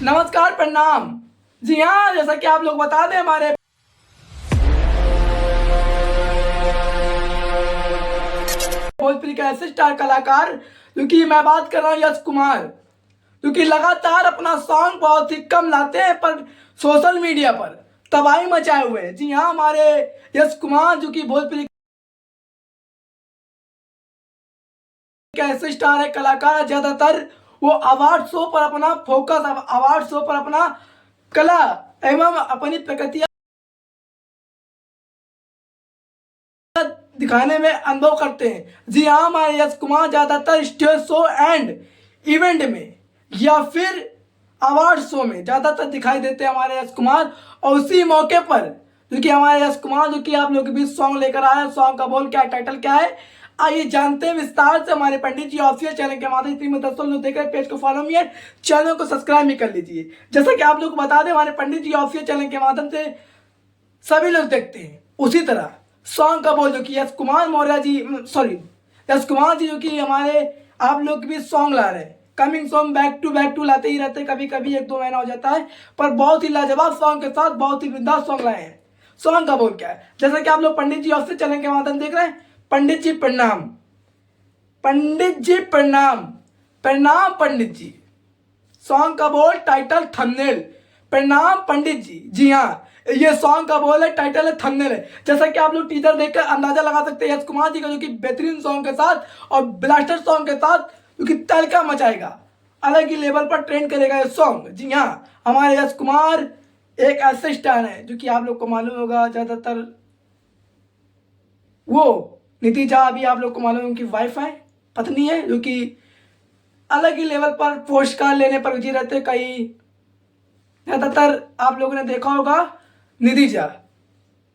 नमस्कार, प्रणाम। जी हाँ, जैसा कि आप लोग बता दें, हमारे भोजपुरी के ऐसे स्टार कलाकार जो कि मैं बात कर रहा हूँ यश कुमार, जो कि लगातार अपना सॉन्ग बहुत ही कम लाते हैं पर सोशल मीडिया पर तबाही मचाए हुए हैं। जी हाँ, हमारे यश कुमार जो कि भोजपुरी के ऐसे स्टार है, कलाकार, ज्यादातर वो अवार्ड शो पर अपना फोकस, अवार्ड शो पर अपना कला एवं अपनी प्रकृति दिखाने में अनुभव करते हैं। जी हाँ, हमारे यश कुमार ज्यादातर स्टेज शो एंड इवेंट में या फिर अवार्ड शो में ज्यादातर दिखाई देते हैं हमारे यश कुमार। और उसी मौके पर जो कि हमारे यश कुमार जो कि आप लोग के बीच सॉन्ग लेकर आए हैं, सॉन्ग का बोल क्या, टाइटल क्या है, आइए जानते हैं विस्तार से हमारे पंडित जी ऑफिशियल चैनल के माध्यम से। 10 लोग देख रहे हैं, पेज को फॉलो नहीं है, चैनल को सब्सक्राइब भी कर लीजिए। जैसा कि आप लोग को बता दें, हमारे पंडित जी ऑफिशियल चैनल के माध्यम से सभी लोग देखते हैं। उसी तरह सॉन्ग का बोल जो कि यश कुमार मौर्य जी, सॉरी यश कुमार जी जो कि हमारे आप लोग भी सॉन्ग ला रहे हैं, कमिंग सॉन्ग बैक टू लाते ही रहते हैं, कभी कभी 1-2 महीना हो जाता है, पर बहुत ही लाजवाब सॉन्ग के साथ बहुत ही बिंदास सॉन्ग लाए हैं। सॉन्ग का बोल क्या है, जैसा कि आप लोग पंडित जी ऑफिशियल चैनल के माध्यम देख रहे हैं। पंडित जी प्रणाम, पंडित जी प्रणाम, प्रणाम पंडित जी। सॉन्ग का बोल, टाइटल, थंबनेल, प्रणाम पंडित जी। जी हाँ, ये सॉन्ग का बोल है, टाइटल है, थंबनेल है। जैसा कि आप लोग टीजर देखकर अंदाजा लगा सकते हैं यश कुमार जी का जो कि बेहतरीन सॉन्ग के साथ और ब्लास्टर सॉन्ग के साथ जो कि तहलका मचाएगा, अलग ही लेवल पर ट्रेंड करेगा ये सॉन्ग। जी हाँ, हमारे यश कुमार एक ऐसे स्टार है जो कि आप लोग को मालूम होगा, ज्यादातर वो नीति झा अभी आप लोग को मालूम है उनकी वाइफ है, पत्नी है, जो कि अलग ही लेवल पर पोस्ट कार्ड लेने पर बिजी रहते। कई ज्यादातर आप लोगों ने देखा होगा निधि झा,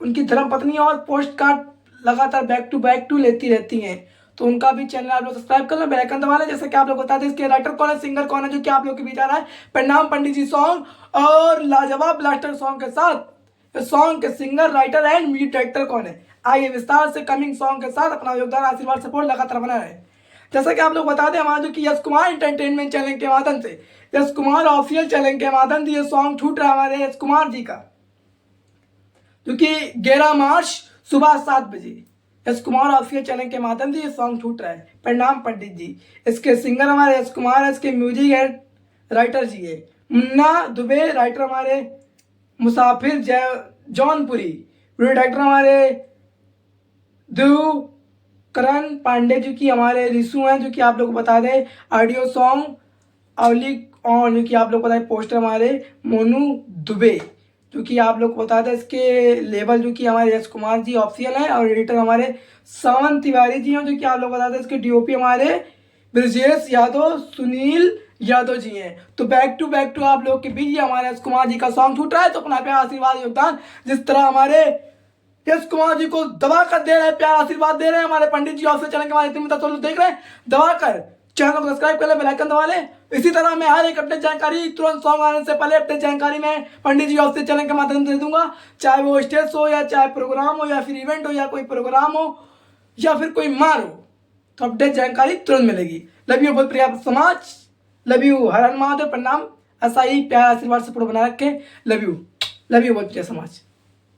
उनकी धर्म पत्नी, और पोस्ट कार्ड लगातार बैक टू लेती रहती हैं। तो उनका भी चैनल आप लोग सब्सक्राइब कर लो, बेल आइकन दबा लें। जैसे कि आप लोग बता दें, इसके राइटर कौन है, सिंगर कौन है, जो कि आप लोग के बीच आ रहा है, प्रणाम पंडित जी सॉन्ग और लाजवाब ब्लास्टर सॉन्ग के साथ सॉन्ग के singer, writer and music director कौन है। आइए विस्तार से कमिंग सॉन्ग के साथ अपना योगदान, आशीर्वाद, सपोर्ट लगातार बना रहे। जैसा कि आप लोग बता दें, हमारा जो कि यश कुमार एंटरटेनमेंट चैनल के माध्यम से, यश कुमार ऑफिशियल चैनल के माध्यम से ये सॉन्ग छूट रहा है हमारे यश कुमार जी का, जो कि 11 मार्च सुबह 7 बजे यश कुमार ऑफिशियल चैनल के माध्यम से ये सॉन्ग छूट रहा है, प्रणाम पंडित जी। इसके सिंगर हमारे यश कुमार है, इसके म्यूजिक एंड राइटर जी है मुन्ना दुबे, राइटर हमारे मुसाफिर जौनपुरी, वीडियो डायरेक्टर हमारे ध्रुव करण पांडे, जो कि हमारे रिसू हैं, जो कि आप लोग को बता दें ऑडियो सॉन्ग अवली, और जो कि आप लोग को बता दें पोस्टर हमारे मोनू दुबे, जो कि आप लोग को बता दें इसके लेबल जो कि हमारे यश कुमार जी ऑफिशियल है, और एडिटर हमारे सावन तिवारी जी हैं, जो कि आप लोग बता दें इसके डीओपी हमारे ब्रजेश यादव, सुनील यादव जी हैं। तो बैक टू आप लोग के बीच हमारे यश कुमार जी का सॉन्ग छूट रहा है। तो अपना प्यार, आशीर्वाद, योगदान जिस तरह हमारे यश कुमार जी को दबा कर दे रहे हैं, प्यार आशीर्वाद दे रहे हैं, हमारे पंडित जी ऑफिशियल चैनल के माध्यम से देख रहे हैं, दबा कर चैनल को सब्सक्राइब कर ले, बेल आइकन दबा ले। इसी तरह मैं हर एक अपडेट जानकारी तुरंत सॉन्ग आने से पहले अपडेट जानकारी में पंडित जी ऑफिशियल चैनल के माध्यम से दे दूंगा, चाहे वो स्टेज हो या चाहे प्रोग्राम हो या फिर इवेंट हो या कोई प्रोग्राम हो या फिर कोई मार हो, तो अपडेट जानकारी तुरंत मिलेगी। लव यू बहुत प्रिय समाज, लव यू, हर हर महादेव, प्रणाम। ऐसा ही प्यार, आशीर्वाद, सपोर्ट बना रखे। लव यू बहुत प्रिय समाज।